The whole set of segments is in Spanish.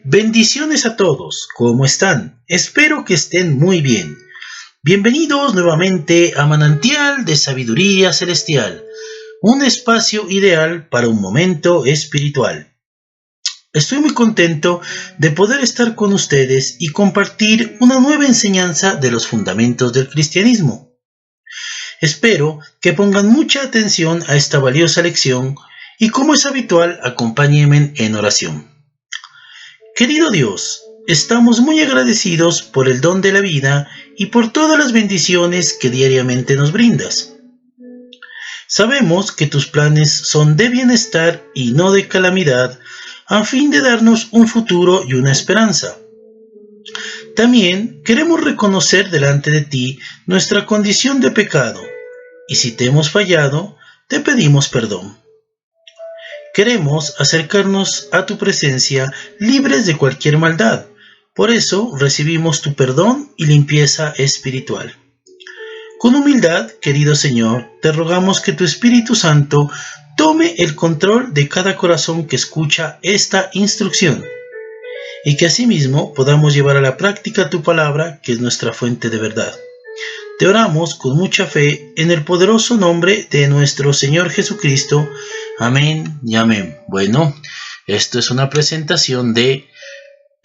Bendiciones a todos, ¿cómo están? Espero que estén muy bien. Bienvenidos nuevamente a Manantial de Sabiduría Celestial, un espacio ideal para un momento espiritual. Estoy muy contento de poder estar con ustedes y compartir una nueva enseñanza de los fundamentos del cristianismo. Espero que pongan mucha atención a esta valiosa lección y, como es habitual, acompáñenme en oración. Querido Dios, estamos muy agradecidos por el don de la vida y por todas las bendiciones que diariamente nos brindas. Sabemos que tus planes son de bienestar y no de calamidad, a fin de darnos un futuro y una esperanza. También queremos reconocer delante de ti nuestra condición de pecado, y si te hemos fallado, te pedimos perdón. Queremos acercarnos a tu presencia libres de cualquier maldad. Por eso recibimos tu perdón y limpieza espiritual. Con humildad, querido Señor, te rogamos que tu Espíritu Santo tome el control de cada corazón que escucha esta instrucción y que asimismo podamos llevar a la práctica tu palabra, que es nuestra fuente de verdad. Te oramos con mucha fe en el poderoso nombre de nuestro Señor Jesucristo. Amén y amén. Bueno, esto es una presentación de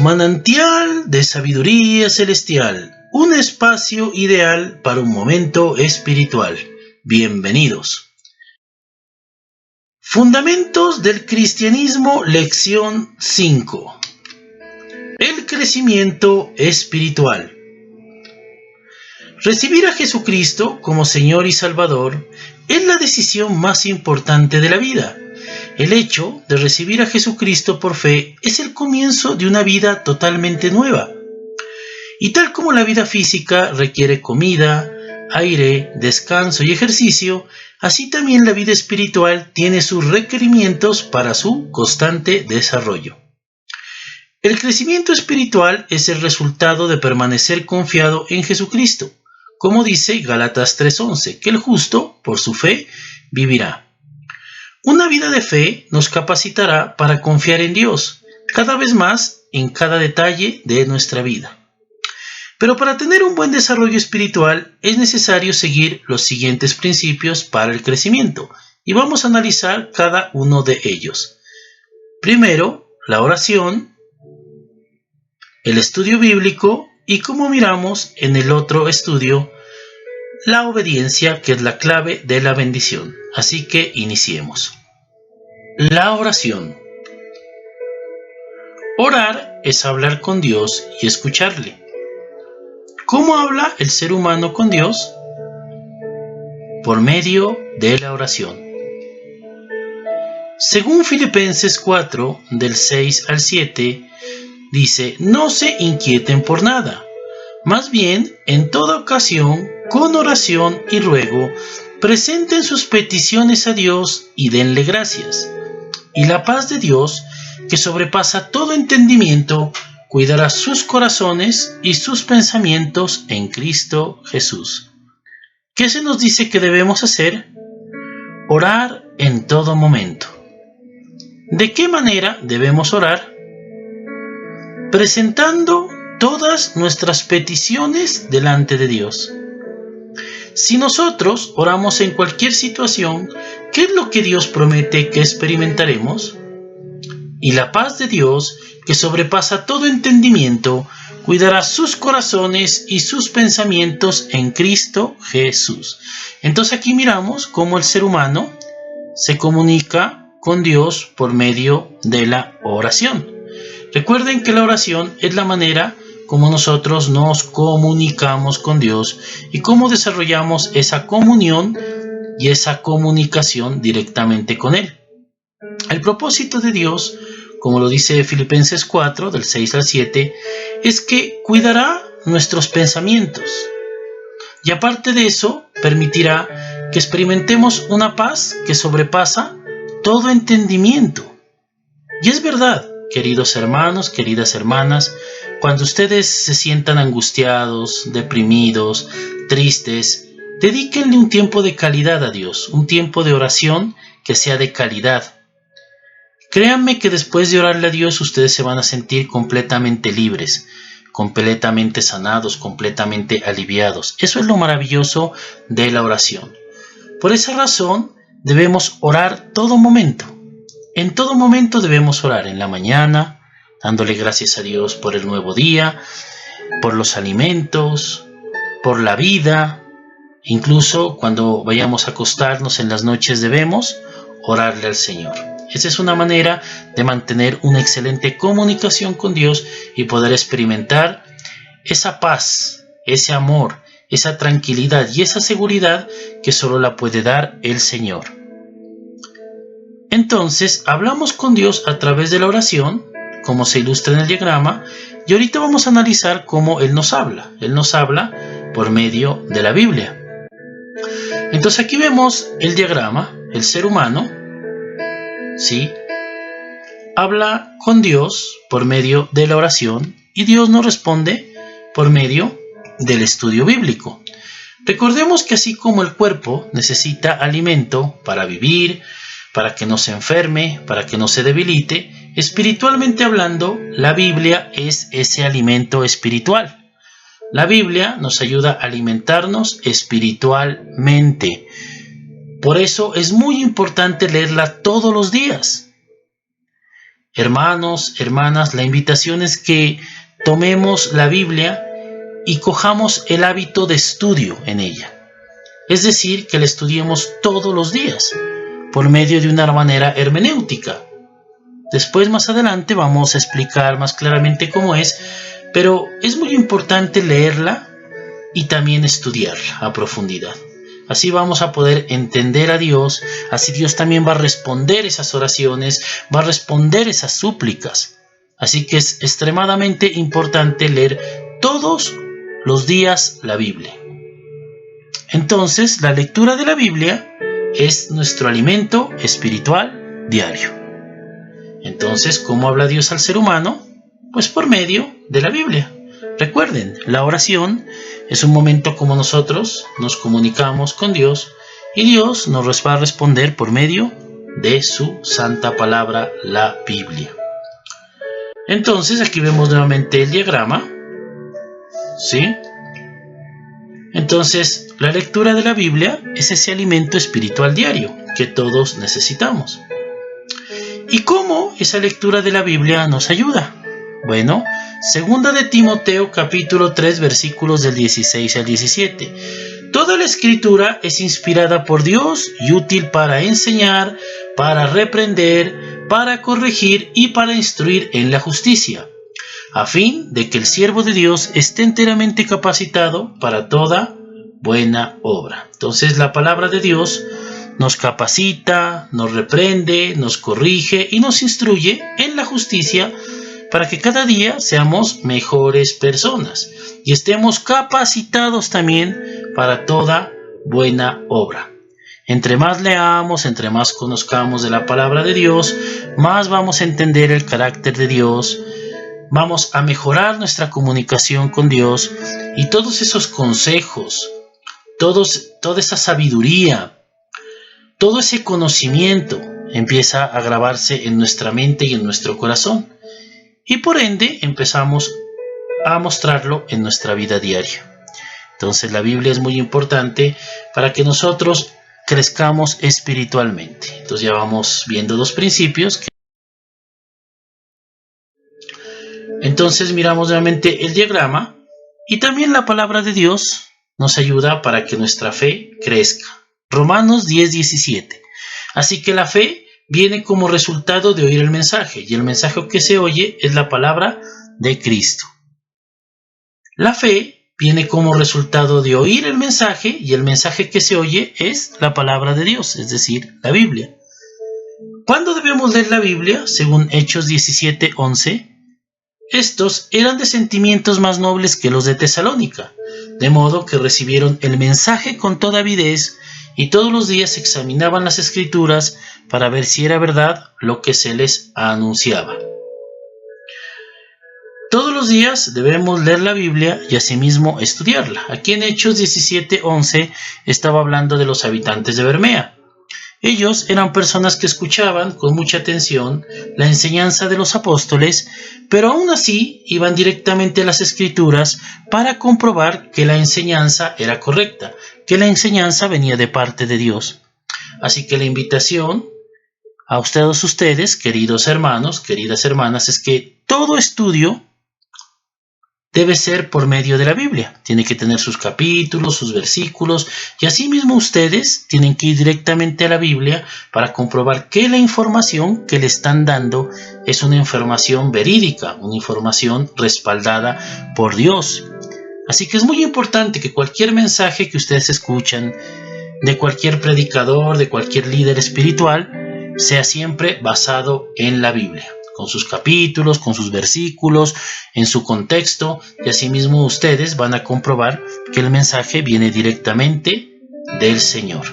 Manantial de Sabiduría Celestial, un espacio ideal para un momento espiritual. Bienvenidos. Fundamentos del Cristianismo, lección 5. El crecimiento espiritual. Recibir a Jesucristo como Señor y Salvador es la decisión más importante de la vida. El hecho de recibir a Jesucristo por fe es el comienzo de una vida totalmente nueva. Y tal como la vida física requiere comida, aire, descanso y ejercicio, así también la vida espiritual tiene sus requerimientos para su constante desarrollo. El crecimiento espiritual es el resultado de permanecer confiado en Jesucristo, como dice Gálatas 3:11, que el justo, por su fe, vivirá. Una vida de fe nos capacitará para confiar en Dios, cada vez más en cada detalle de nuestra vida. Pero para tener un buen desarrollo espiritual es necesario seguir los siguientes principios para el crecimiento, y vamos a analizar cada uno de ellos. Primero, la oración, el estudio bíblico y, como miramos en el otro estudio, la obediencia, que es la clave de la bendición. Así que iniciemos. La oración. Orar es hablar con Dios y escucharle. ¿Cómo habla el ser humano con Dios? Por medio de la oración. Según Filipenses 4, del 6 al 7, dice: no se inquieten por nada, más bien, en toda ocasión, con oración y ruego, presenten sus peticiones a Dios y denle gracias. Y la paz de Dios, que sobrepasa todo entendimiento, cuidará sus corazones y sus pensamientos en Cristo Jesús. ¿Qué se nos dice que debemos hacer? Orar en todo momento. ¿De qué manera debemos orar? Presentando todas nuestras peticiones delante de Dios. Si nosotros oramos en cualquier situación, ¿qué es lo que Dios promete que experimentaremos? Y la paz de Dios, que sobrepasa todo entendimiento, cuidará sus corazones y sus pensamientos en Cristo Jesús. Entonces aquí miramos cómo el ser humano se comunica con Dios por medio de la oración. Recuerden que la oración es la manera como nosotros nos comunicamos con Dios y cómo desarrollamos esa comunión y esa comunicación directamente con Él. El propósito de Dios, como lo dice Filipenses 4, del 6 al 7, es que cuidará nuestros pensamientos. Y aparte de eso, permitirá que experimentemos una paz que sobrepasa todo entendimiento. Y es verdad, queridos hermanos, queridas hermanas, cuando ustedes se sientan angustiados, deprimidos, tristes, dedíquenle un tiempo de calidad a Dios, un tiempo de oración que sea de calidad. Créanme que después de orarle a Dios ustedes se van a sentir completamente libres, completamente sanados, completamente aliviados. Eso es lo maravilloso de la oración. Por esa razón debemos orar todo momento. En todo momento debemos orar, en la mañana, dándole gracias a Dios por el nuevo día, por los alimentos, por la vida. Incluso cuando vayamos a acostarnos en las noches debemos orarle al Señor. Esa es una manera de mantener una excelente comunicación con Dios y poder experimentar esa paz, ese amor, esa tranquilidad y esa seguridad que solo la puede dar el Señor. Entonces, hablamos con Dios a través de la oración, como se ilustra en el diagrama, y ahorita vamos a analizar cómo Él nos habla. Él nos habla por medio de la Biblia. Entonces aquí vemos el diagrama, el ser humano, ¿sí? Habla con Dios por medio de la oración y Dios nos responde por medio del estudio bíblico. Recordemos que así como el cuerpo necesita alimento para vivir, para que no se enferme, para que no se debilite, espiritualmente hablando, la Biblia es ese alimento espiritual. La Biblia nos ayuda a alimentarnos espiritualmente. Por eso es muy importante leerla todos los días. Hermanos, hermanas, la invitación es que tomemos la Biblia y cojamos el hábito de estudio en ella. Es decir, que la estudiemos todos los días, por medio de una manera hermenéutica. Después, más adelante, vamos a explicar más claramente cómo es, pero es muy importante leerla y también estudiarla a profundidad. Así vamos a poder entender a Dios, así Dios también va a responder esas oraciones, va a responder esas súplicas. Así que es extremadamente importante leer todos los días la Biblia. Entonces, la lectura de la Biblia es nuestro alimento espiritual diario. Entonces, ¿cómo habla Dios al ser humano? Pues por medio de la Biblia. Recuerden, la oración es un momento como nosotros nos comunicamos con Dios y Dios nos va a responder por medio de su santa palabra, la Biblia. Entonces, aquí vemos nuevamente el diagrama, ¿sí? Entonces, la lectura de la Biblia es ese alimento espiritual diario que todos necesitamos. ¿Y cómo esa lectura de la Biblia nos ayuda? Bueno, segunda de Timoteo capítulo 3 versículos del 16 al 17. Toda la escritura es inspirada por Dios y útil para enseñar, para reprender, para corregir y para instruir en la justicia, a fin de que el siervo de Dios esté enteramente capacitado para toda buena obra. Entonces la palabra de Dios nos capacita, nos reprende, nos corrige y nos instruye en la justicia para que cada día seamos mejores personas y estemos capacitados también para toda buena obra. Entre más leamos, entre más conozcamos de la palabra de Dios, más vamos a entender el carácter de Dios, vamos a mejorar nuestra comunicación con Dios y todos esos consejos, toda esa sabiduría, todo ese conocimiento empieza a grabarse en nuestra mente y en nuestro corazón. Y por ende empezamos a mostrarlo en nuestra vida diaria. Entonces la Biblia es muy importante para que nosotros crezcamos espiritualmente. Entonces ya vamos viendo dos principios. Entonces miramos nuevamente el diagrama y también la palabra de Dios nos ayuda para que nuestra fe crezca. Romanos 10:17. Así que la fe viene como resultado de oír el mensaje, y el mensaje que se oye es la palabra de Cristo. La fe viene como resultado de oír el mensaje, y el mensaje que se oye es la palabra de Dios, es decir, la Biblia. ¿Cuándo debemos leer la Biblia? Según Hechos 17:11, estos eran de sentimientos más nobles que los de Tesalónica, de modo que recibieron el mensaje con toda avidez y todos los días examinaban las Escrituras para ver si era verdad lo que se les anunciaba. Todos los días debemos leer la Biblia y asimismo estudiarla. Aquí en Hechos 17:11 estaba hablando de los habitantes de Bermea. Ellos eran personas que escuchaban con mucha atención la enseñanza de los apóstoles, pero aún así iban directamente a las Escrituras para comprobar que la enseñanza era correcta, que la enseñanza venía de parte de Dios. Así que la invitación a ustedes, queridos hermanos, queridas hermanas, es que todo estudio debe ser por medio de la Biblia. Tiene que tener sus capítulos, sus versículos, y asimismo ustedes tienen que ir directamente a la Biblia para comprobar que la información que le están dando es una información verídica, una información respaldada por Dios. Así que es muy importante que cualquier mensaje que ustedes escuchan, de cualquier predicador, de cualquier líder espiritual, sea siempre basado en la Biblia, con sus capítulos, con sus versículos, en su contexto, y asimismo ustedes van a comprobar que el mensaje viene directamente del Señor.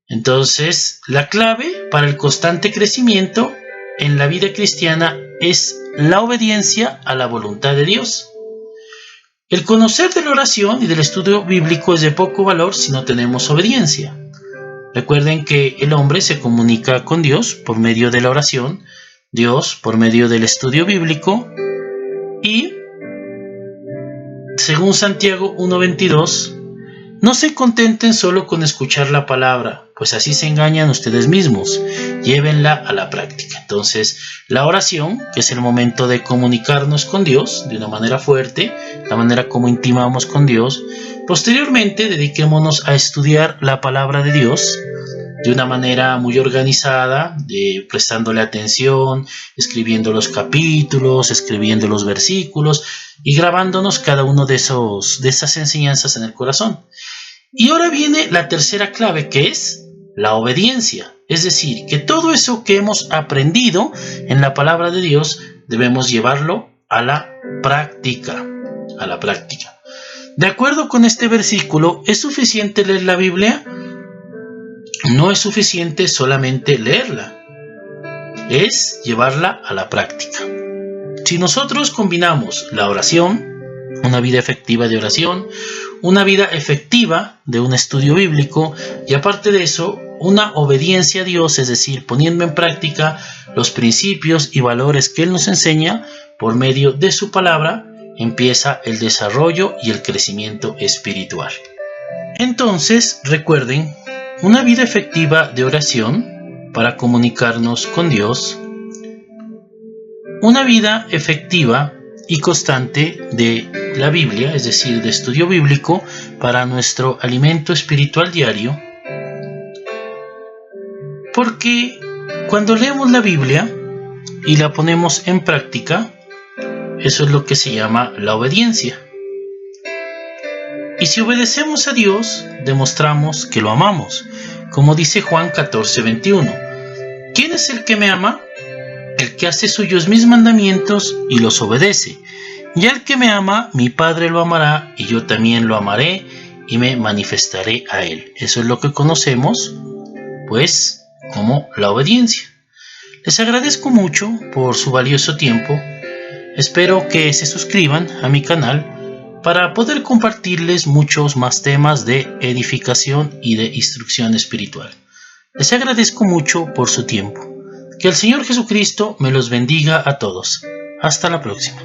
Entonces, la clave para el constante crecimiento en la vida cristiana es la obediencia a la voluntad de Dios. El conocer de la oración y del estudio bíblico es de poco valor si no tenemos obediencia. Recuerden que el hombre se comunica con Dios por medio de la oración, Dios por medio del estudio bíblico, y según Santiago 1:22, no se contenten solo con escuchar la palabra, pues así se engañan ustedes mismos, llévenla a la práctica. Entonces, la oración, que es el momento de comunicarnos con Dios de una manera fuerte, la manera como intimamos con Dios. Posteriormente, dediquémonos a estudiar la palabra de Dios de una manera muy organizada, prestándole atención, escribiendo los capítulos, escribiendo los versículos y grabándonos cada uno de esas enseñanzas en el corazón. Y ahora viene la tercera clave, que es la obediencia. Es decir, que todo eso que hemos aprendido en la palabra de Dios debemos llevarlo a la práctica. De acuerdo con este versículo, ¿es suficiente leer la Biblia? No es suficiente solamente leerla, es llevarla a la práctica. Si nosotros combinamos la oración, una vida efectiva de oración, una vida efectiva de un estudio bíblico, y aparte de eso, una obediencia a Dios, es decir, poniendo en práctica los principios y valores que Él nos enseña por medio de su palabra, empieza el desarrollo y el crecimiento espiritual. Entonces, recuerden, una vida efectiva de oración para comunicarnos con Dios, una vida efectiva y constante de la Biblia, es decir, de estudio bíblico para nuestro alimento espiritual diario, porque cuando leemos la Biblia y la ponemos en práctica, eso es lo que se llama la obediencia. Y si obedecemos a Dios, demostramos que lo amamos, como dice Juan 14:21. ¿Quién es el que me ama? El que hace suyos mis mandamientos y los obedece. Y al que me ama, mi Padre lo amará, y yo también lo amaré, y me manifestaré a él. Eso es lo que conocemos, pues, como la obediencia. Les agradezco mucho por su valioso tiempo. Espero que se suscriban a mi canal para poder compartirles muchos más temas de edificación y de instrucción espiritual. Les agradezco mucho por su tiempo. Que el Señor Jesucristo me los bendiga a todos. Hasta la próxima.